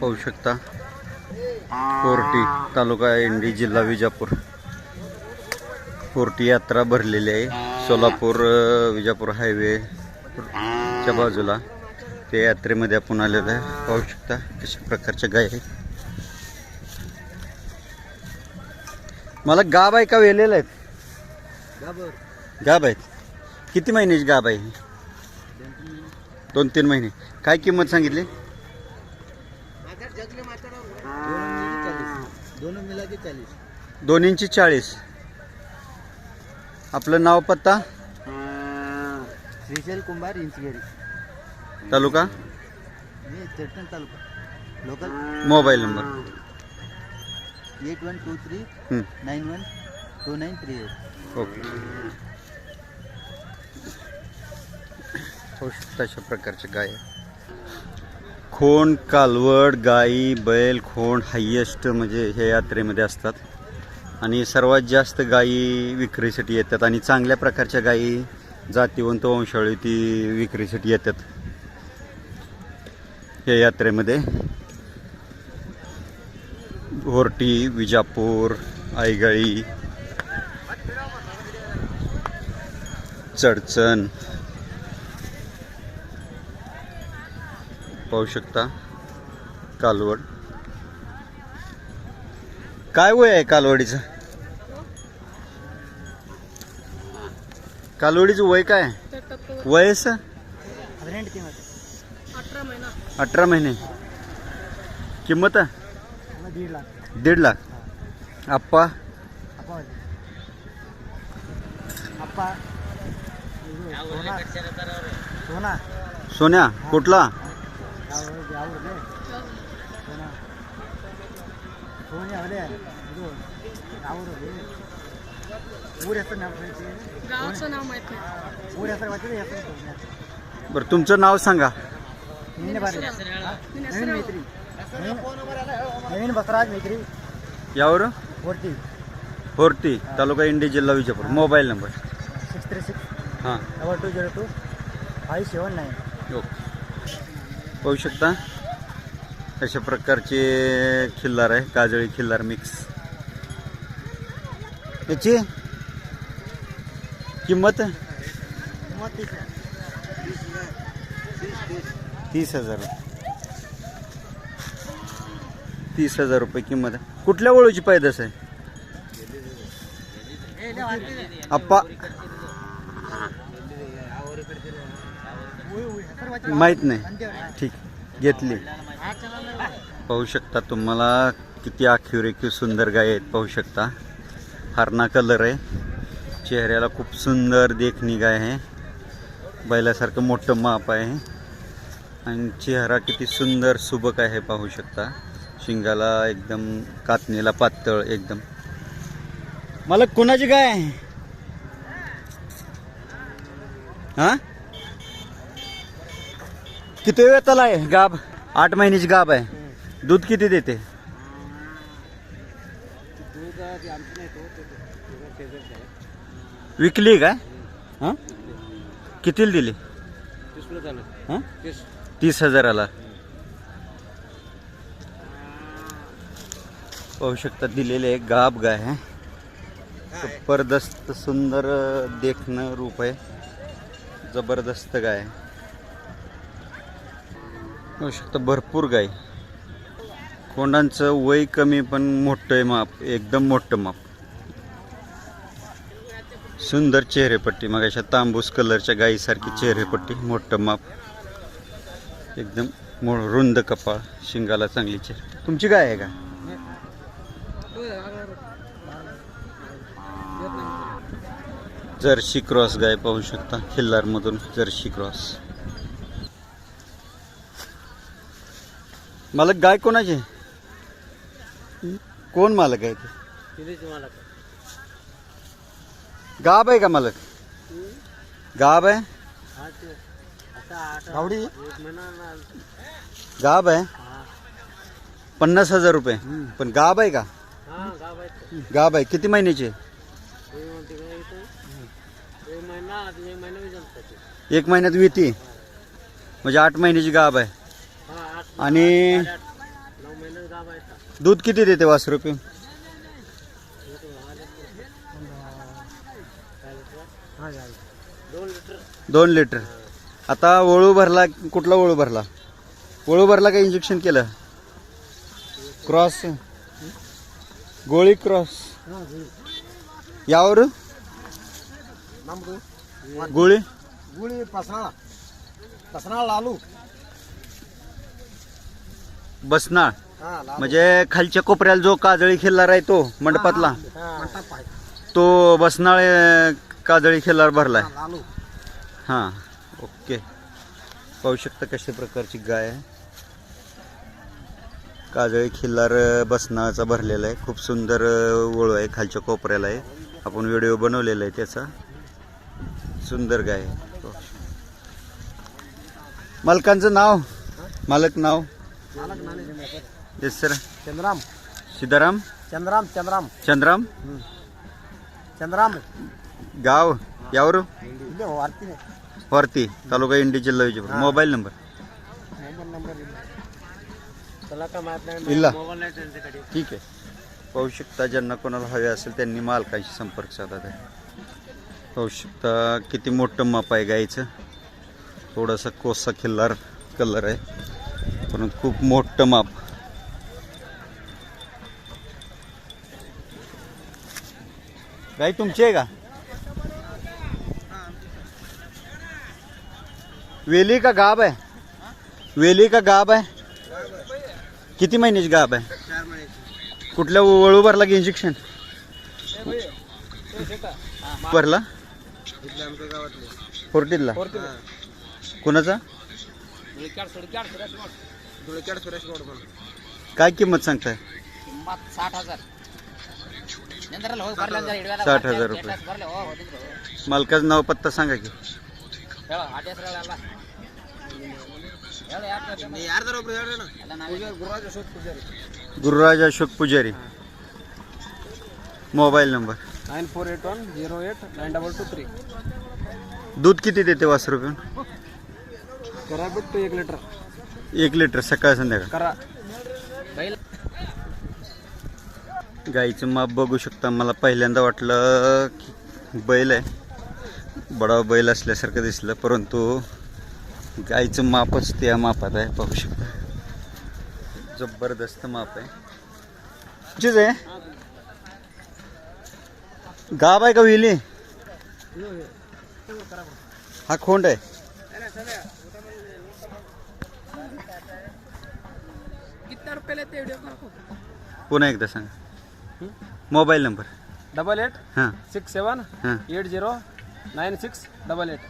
पाहू शकता कोर्टी तालुका इंडी जिल्हा विजापूर कोर्टी यात्रा भरलेली आहे सोलापूर विजापूर हायवे च्या बाजूला त्या यात्रेमध्ये आपण आलेलो आहे। पाहू शकता कशा प्रकारच्या गाय आहेत। मला गाब आहे का वेलेला आहेत? गाब आहेत। किती महिन्याची गाब आहे? 2-3 महिने। काय किंमत सांगितली? दोन्हींची 40। आपलं नाव पत्ता? श्रीशैल कुंभार इंचगेरी तालुका चेटन तालुका लोकल। Mobile number 8123912938। ओके। अशा प्रकारचे गाय खोंड कालवड गाई बैल खोंड हायेस्ट म्हणजे हे यात्रेमध्ये असतात आणि सर्वात जास्त गायी विक्रीसाठी येतात आणि चांगल्या प्रकारच्या गायी जातीवंत वंशावळी ती विक्रीसाठी येतात या यात्रेमध्ये। होर्टी विजापूर आईगाळी चडचण पाहू शकता कालवड। काय वय आहे कालवडीचं? कालवडीचं वय काय वयस? 18 महिने। किंमत? 1.5 लाख। आप्पा सोन्या कुठला? बरं तुमचं नाव सांगा। नवीन बसराज मैत्री यावर होर्टी होर्टी तालुका इंडी जिल्हा विजापूर। मोबाईल नंबर 636 हां 2202 579। ओके। पाहू शकता अशा प्रकारचे खिल्लार आहे काजळी खिल्लार मिक्स। याची किंमत 30,000। 30,000 रुपये किंमत। कुठल्या वळूची पैदास आहे आप्पा? माहित नाही। ठीक घेतली। पाहू शकता तुम्हाला किती आखीव रेखीव सुंदर गाय आहेत। पाहू शकता हरणा कलर आहे चेहऱ्याला खूप सुंदर देखणी गाय आहे बैलासारखं मोठं माप आहे आणि चेहरा किती सुंदर सुबक आहे पाहू शकता। शिंगाला एकदम कातणीला पातळ एकदम। मला कोणाची गाय आहे? हा किती वेळ त्याला आहे? गाब 8 महिन्याची गाब आहे। दूध किती देते? विकली काय? हा कितीला दिली? 30,000ला। पाहू शकता दिलेले एक गाब गाय आहे जबरदस्त सुंदर देखणं रूप आहे जबरदस्त गाय आहे। पाहू शकता भरपूर गाय कोंडांचं वय कमी पण मोठं माप एकदम मोठं माप सुंदर चेहरेपट्टी मग अशा तांबूस कलरच्या गायीसारखी चेहरेपट्टी मोठं माप एकदम रुंद कपाळ शिंगाला चांगली चेहरे। तुमची गाय आहे का? जर्सी क्रॉस गाय पाहू शकता खिल्लार मधून जर्सी क्रॉस। मालक गाय कोणाची? कोण मालक आहे ते? गाब आहे का मालक? गाब आहे गाब आहे 50,000 रुपये। पण गाब आहे का? गाब आहे। किती महिन्याची? 1 महिन्यात विती म्हणजे 8 महिन्याची गाब आहे आणि दूध किती देते वासरू पिऊन? 2 लिटर. आता वळू भरला, कुठला वळू भरला? वळू भरला का इंजेक्शन केलं? क्रॉस, गोळी क्रॉस यावर गोळी गुळी पसनाळ लालू बसणार. म्हणजे खालच्या कोपऱ्याला जो काजळी खिल्लार आहे तो मंडपातला, तो बसनाळ काजळी खिल्लार भरलाय. लालू. हां, ओके. पाहू शकता कशा प्रकारची गाय आहे. काजळी खिल्लार बसनाचा भरलेला आहे. खूप सुंदर वळू आहे, खालच्या कोपऱ्याला आहे. आपण व्हिडिओ बनवलेला आहे त्याचा. सुंदर गाय आहे. मालकांचं नाव, मालक नाव? Yes sir. चंद्राम सीताराम चंद्राम चंद्राम चंद्राम. चंद्राम गाव यावर इथे वारती नाही. वरती, तालुका इंडी, जिल्हा विजयपूर. मोबाईल नंबर त्याला काय माहित नाही, इल्ला. मोबाईल नाही त्यांच्याकडे. ठीक आहे. पाहू शकता, ज्यांना कोणाला हवे असेल त्यांनी मालकांशी संपर्क साधा. पाहू शकता किती मोठं माप आहे गाईचं. थोडासा कोसा खिल्लार कलर आहे, परंतु खूप मोठं माप. गाई तुमची आहे का? वेली का गाब आहे? वेली का गाब आहे? किती महिन्याची गाब आहे? 4 महिन्याची. कुठल्या वळू भरला की इंजेक्शन भरला? इथल्या आमच्या गावातले. फोर्टीला कोणाचा? धुळेचाड सुरेश गौड म्हणून. काय किंमत सांगताय? 60,000. 60,000 रुपये. मालकाचं नाव पत्ता सांगा की. गुरुराज अशोक पुजारी. Mobile number 9481089223. दूध किती देते वासरू पिऊन? करा भेटतो 1 लिटर. 1 लिटर सकाळ संध्याकाळ. करा. गाईचं माप बघू शकता. मला पहिल्यांदा वाटलं की बैल आहे, बडा बैल असल्यासारखं दिसलं, परंतु गाईचं मापच त्या मापात आहे. पाहू शकता, जबरदस्त माप आहे. तुझीच आहे? गाब आहे का विली? हा खोंड आहे. पुन्हा एकदा सांगा मोबाईल नंबर. 8867809688.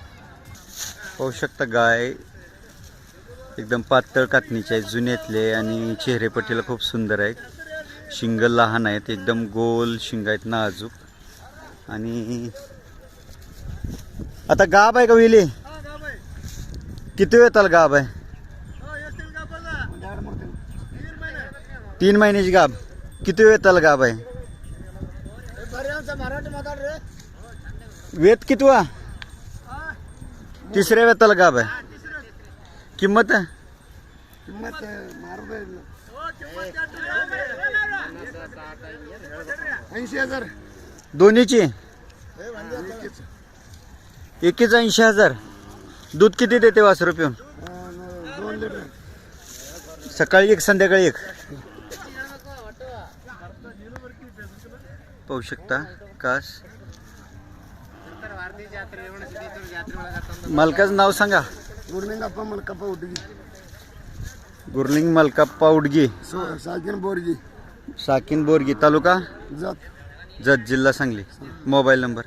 पाहू शकता, गाय एकदम पातळ कातणीचे आहे, जुन्यातले, आणि चेहरेपट्टीला खूप सुंदर आहे. शिंग लहान आहेत, एकदम गोल शिंग आहेत, नाजूक. आणि आता गाब आहे का विली? किती वेळ गाब आहे? 3 महिन्याची गाब. किती वेळ गाब आहे? वेत कितवा? 3ऱ्या वेताला गाब आहे. किंमत? 80,000. दोन्हीची एकीच 80,000. दूध किती देते वासरू पिऊन? 2 लिटर. सकाळी 1 संध्याकाळी 1. पाहू शकता कास. मालकाचं नाव सांगा. गुरलिंगप्पा मलकप्पा उडगी. गुरलिंग मलकाप्पा उडगी. साकिन बोरगी. साकिन बोरगी, तालुका जत. जत, जिल्हा सांगली. मोबाईल नंबर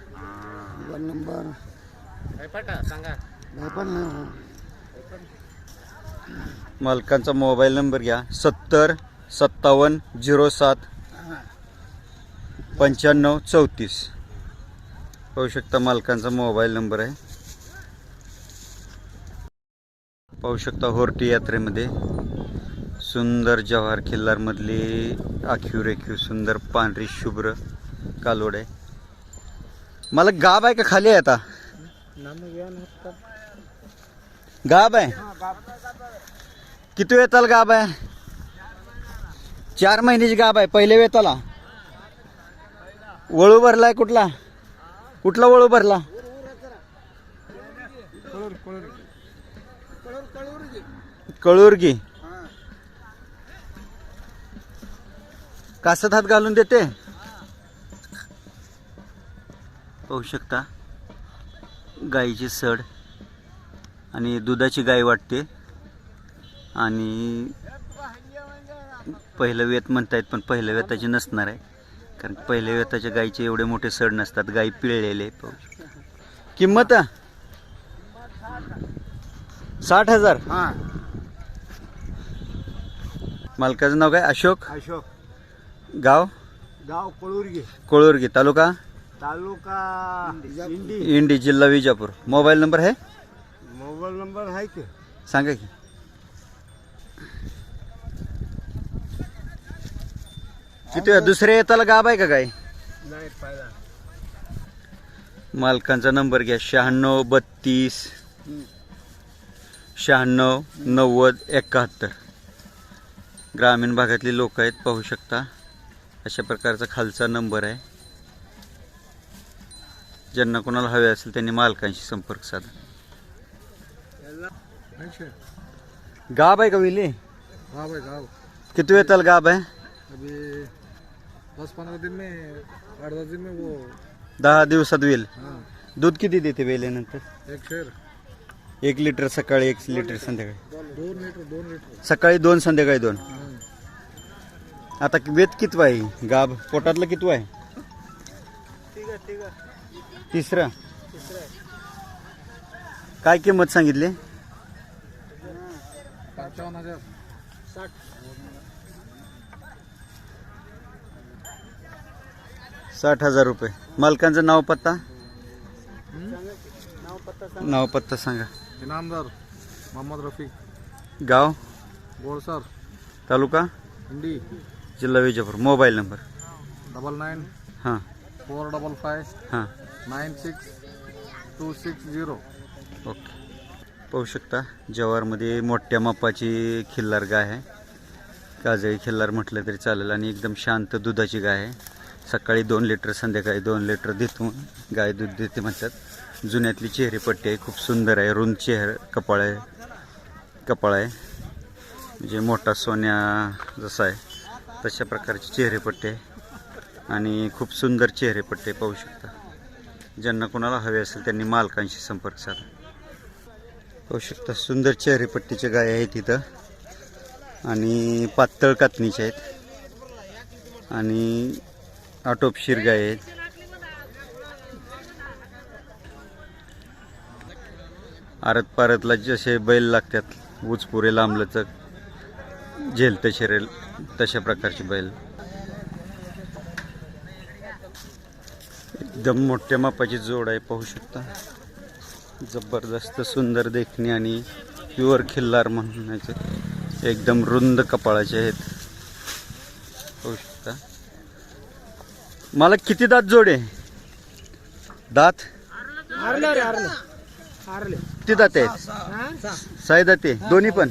मालकांचा मोबाईल नंबर घ्या. 7057079534. पाहू शकता, मालकांचा मोबाईल नंबर आहे. पाहू शकता, होर्टी यात्रेमध्ये सुंदर जवाहर खिल्लार मधली आखीव रेखीव सुंदर पांढरी शुभ्र कालोड आहे. मला गाब आहे का खाली आहे? आता गाब आहे. किती वेताल गाब आहे? 4 महिन्याची गाब आहे. पहिल्या वेताला वळू भरलाय. कुठला वळू भरला? कळूरगी. कासत हात घालून देते. पाहू शकता गाईची सड आणि दुधाची गाय वाटते. आणि पहिलं वेत म्हणतायत पण पहिल्या वेताची नसणार आहे, कारण पहिल्या वेताच्या गाईचे एवढे मोठे सड नसतात. गाई पिळलेले. पाहू शकता. किंमत 60,000. हा. मालकाचं नाव काय? अशोक. अशोक. गाव कोळूरगी. कोळूरगी. तालुका इंडी. जिल्हा विजापूर. मोबाईल नंबर आहे? मोबाईल नंबर आहे की सांगा की. किती दुसऱ्या येताला गाब आहे का गाय? नाही पाहिला. मालकांचा नंबर घ्या. 96 32 96 90 71. ग्रामीण भागातली लोक आहेत. पाहू शकता अशा प्रकारचा खालचा नंबर आहे. ज्यांना कोणाला हवे असेल त्यांनी मालकांशी संपर्क साधा. गाब आहे का विले? गाव है गाव. किती वेताल गाब आहे? अभी 10-15 दिन में 8-10 दिन में वो 10 दिवसात वेल. हाँ दूध किती देते वेल्यानंतर? 1 शेर 1 लिटर सकाळी, 1 लिटर संध्याकाळी. 2 लीटर सकाळी 2 संध्याकाळी 2. आता वेत कितवा आहे? गाब पोटातलं कितवा आहे? तिसरा. काय किंमत सांगितली? 55,000. 60,000 रुपये. मालकांचं नाव पत्ता? नाव पत्ता सांगा. इनामदार मोहम्मद रफीक. गाव बोरसर. तालुका इंडी. जिल्हा विजापूर. Mobile number? 99 हां 455 हां 96 260. ओके. पाहू शकता जवारमध्ये मोठ्या मापाची खिल्लार गाय आहे. काजळी खिल्लार म्हटलं तरी चालेल. आणि एकदम शांत दुधाची गाय आहे. सकाळी 2 लिटर संध्याकाळी 2 लिटर देतो गाय दूध देते म्हणतात. जुन्यातली चेहरेपट्टी आहे. खूप सुंदर आहे. रुंद कपाळ आहे. म्हणजे मोठा सोन्या जसा आहे तशा प्रकारची चेहरेपट्टी आहे. आणि खूप सुंदर चेहरेपट्टी पाहू शकता. ज्यांना कोणाला हवे असेल त्यांनी मालकांशी संपर्क साधा. पाहू शकता सुंदर चेहरेपट्टीच्या गाय आहेत इथं. आणि पातळ कातणीच्या आहेत. आणि आटोपशीर गाय आहेत. आरत पारतला जसे बैल लागतात, उचपुरे लांबलचक झेलतं शिरेल तशा प्रकारची बैल. एकदम मोठ्या मापाची जोड आहे. पाहू शकता जबरदस्त सुंदर देखणी आणि प्युअर खिल्लार म्हणायचं. एकदम रुंद कपाळाचे आहेत. पाहू शकता. मला किती दात जोड आहे? दात किती दात आहेत? 6 दाते. दोन्ही पण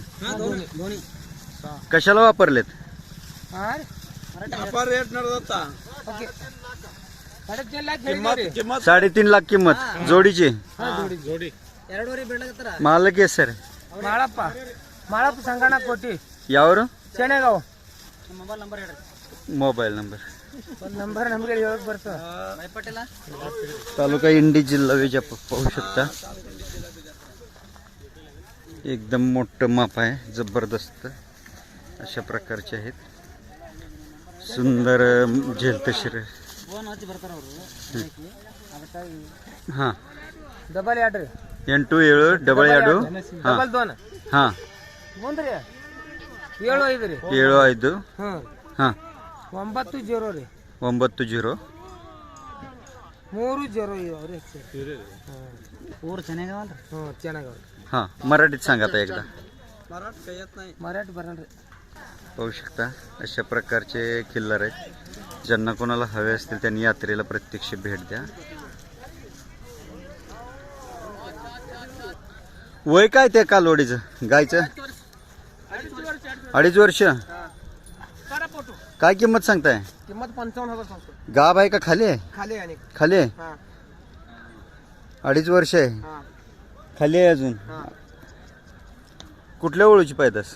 कशाला वापरलेत? 3.5 लाख किंमत जोडीची. मालक आहे सर ಮಾಳಪ್ಪ ಸಂಗಣ್ಣ ಕೋಟಿ ಯಾವರು? ಚೆನ್ನಗಾವ್. Mobile number? ಒಂದು ನಂಬರ್ ನಮಗೆ ಹೇಳಕ್ ಬರ್ತದೆ. तालुका इंडी जिल्हा विजापूर. पाहू शकता एकदम मोठं माप आहे. जबरदस्त अशा प्रकारचे आहेत. सुंदर झेलतं शरीर. हां ಡಬಲ್ 2 8 7 ಡಬಲ್ 2 ಹಾಂ ಡಬಲ್ 2 ಹಾಂ ಮುಂದ್ರಿ 7 5 ರೀ 7 5 ಹಾಂ ಹಾಂ 9 0 ರೀ 9 0 3 0 ಅವ್ರಿ ಊರು ಚೆನ್ನಾಗವಲ್ರಿ. ಹ್ಞೂ ಚೆನ್ನಾಗವ್ರಿ. हां मराठीत सांगा आता एकदा. मराठी बरಲ್ರಿ. पाहू शकता अशा प्रकारचे किल्लार आहेत. ज्यांना कोणाला हवे असतील त्यांनी यात्रेला प्रत्यक्ष भेट द्या. वय काय ते कालवडीचं गायचं? 2.5 वर्ष. काय किंमत सांगताय? किंमत 55,000 सांगतो. गाभ आहे का खाली आहे? खाली आणि खाली आहे. हा 2.5 वर्ष आहे. हा खाली आहे अजून. हा कुठल्या ओळूची पैदास?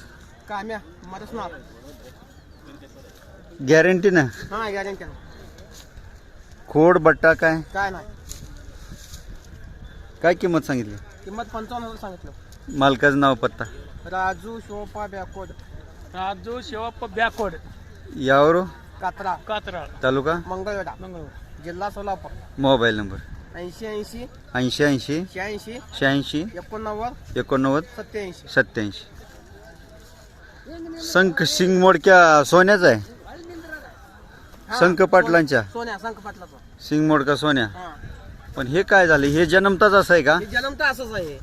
काम्या मरच ना. गॅरंटी ना? हा गॅरंटी खोड बट्टा काय काय नाही. काय किंमत सांगितली? किंमत 55,000 सांगितलं. मालकाचं नाव पत्ता राजू शिवप्पा बॅकवर्ड. राजू शिवप्पा बॅकवर्ड. यावर कात्रा कात्रा तालुका मंगळवेढा जिल्हा सोलापूर. Mobile number 80 80 80 86 86 89 89 87. 87. संख सिंग मोडक्या सोन्याचा आहे. संख पाटलांच्या सोन्या संख पाटलाचा. सिंग मोडका सोन्या. हा पण हे काय झालं? हे जन्मताच असं आहे का? हे जन्म तर असंच आहे.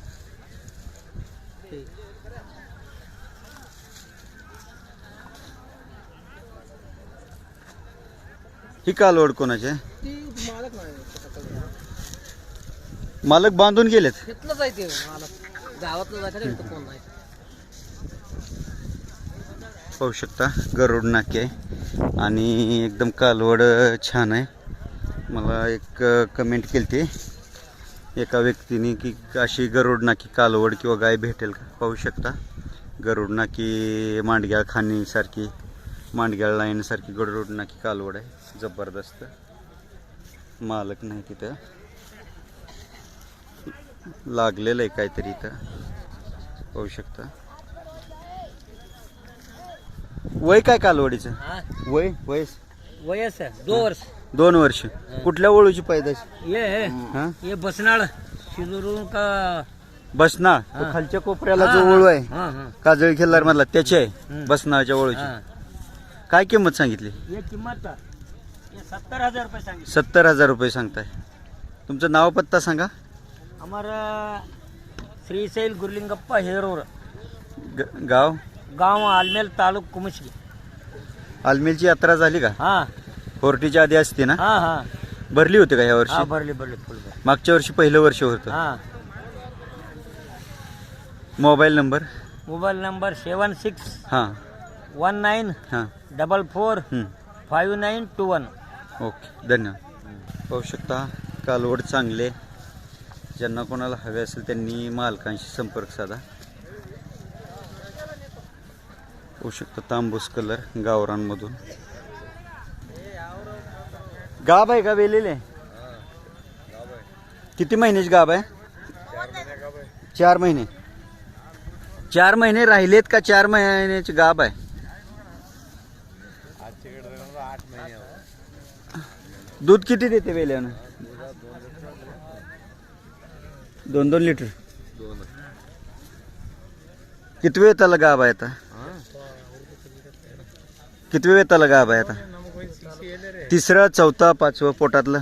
ही कालवड कोणाचे? ती मालक नाही. मालक बांधून गेलेत. तिथलंच आहे ते मालक. गावातलं जायचं रे, इथं कोण नाही. पाहू शकता गरुड नाके आहे आणि एकदम कालवड छान आहे. मला एक कमेंट केली ती एका व्यक्तीने की अशी गरुड नाकी कालवड किंवा गाय भेटेल का? पाहू शकता गरुड नाकी मांडग्याळ खाणीसारखी मांडग्याळ लाईनसारखी गरुड नाकी कालवड आहे. जबरदस्त. मालक नाही तिथं. लागलेलं आहे काहीतरी इथं. पाहू शकता. वय काय कालवडीचं? वय वयस 2 वर्ष. 2 वर्ष. कुठल्या ओळूची पैदाश? हा ये बसनाळ शिजूरून का बसना तो खालच्या कोपऱ्याला जो ओळू आहे काजळी खिल्लार मधला त्याची आहे. बसनाच्या ओळूची. काय किंमत सांगितली? ये किंमत 70,000 रुपये सांगितले. 70,000 रुपये सांगताय. तुमचं नाव पत्ता सांगा. हमारा श्रीशैल गुरलिंगप्पा हेरोर. गाव गाव आलमेल तालुक कुमशी. आलमेलची यात्रा झाली का? हा कोर्टीच्या आधी असते ना? हा हा भरली होती का या वर्षी? भरली फुल भरली. मागच्या वर्षी पहिलं वर्ष होतं. हा मोबाईल नंबर? मोबाईल नंबर 76 हां 19 हां 44 5921. ओके धन्यवाद. पाहू शकता कालवड चांगले. ज्यांना कोणाला हवे असेल त्यांनी मालकांशी संपर्क साधा. होऊ शकतं तांबूस कलर गावरांमधून. गाब आहे का वेलेले? किती महिन्याची गाब आहे? 4 महिने. 4 महिने राहिलेत का 4 महिन्याची गाब आहे? दूध किती देते वेल्यानं? 2-2 लिटर. किती वेळ त्याला गाब आहे आता? किती वेळ त्याला गाब आहे आता? 3रा 4था 5वा पोटातलं?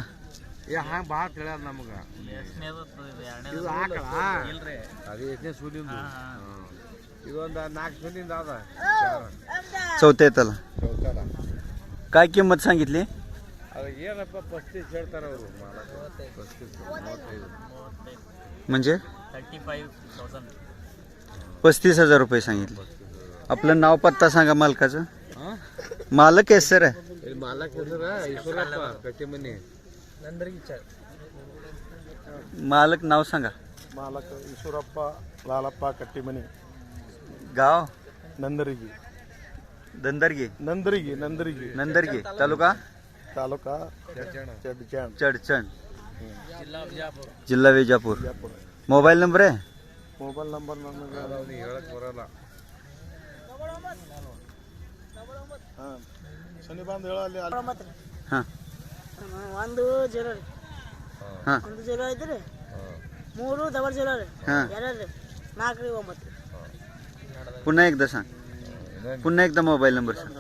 चौथ्या त्याला. काय किंमत सांगितली? म्हणजे 35,000 रुपये सांगितले. आपलं नाव पत्ता सांगा मालकाचं. मालक आहे सर? मालक नाव सांगा. मालक ईश्वरप्पा लालप्पा कट्टीमनी. गाव? नंदरगी. दंदरगी. नंदरगी तालुका चडचण जिल्हा विजापूर. मोबाईल नंबर आहे? मोबाईल नंबर ಹಾಂ ಒಂದು 0 ಹಾಂ 0 ಐತ್ರಿ 3 0 ರೀ ಹಾಂ 2 4 9. पुन्हा एकदा सांग. पुन्हा एकदा मोबाईल नंबर सांग.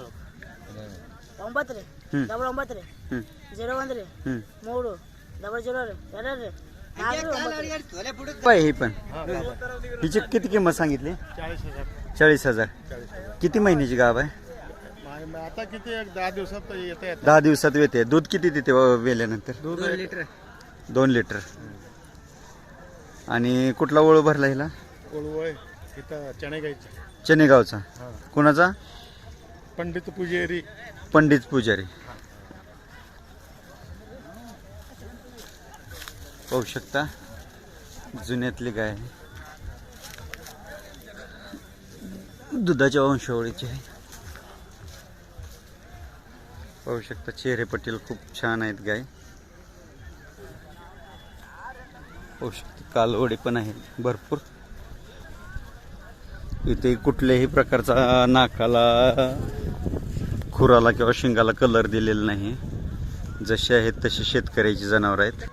9 ರೀ 9 ರೀ 01 ರೀ 3 0 ರೀ 2 ರೀ 4 पाय ही पण हिची किती किंमत सांगितली? 40,000. किती महिन्याची गाव आहे? आता किती 10 दिवसात येते. 10 दिवसात येते. दूध किती देते वेल्यानंतर? 2 लिटर 2 लिटर. आणि कुठला ओळू भरला हिला? कोळवय इथं चणेगावचा. चनेगावचा. कुणाचा? पंडित पुजारी. पंडित पुजारी. पाहू शकता जुन्यातली गाय आहे. दुधाच्या वंशावळीची आहे. पाहू शकता चेहरे पटेल खूप छान आहेत गाय. पाहू शकता कालवडी पण आहेत भरपूर. इथे कुठल्याही प्रकारचा नाकाला, खुराला किंवा शिंगाला कलर दिलेला नाही. जसे आहेत तसे शेतकऱ्याची जनावर आहेत.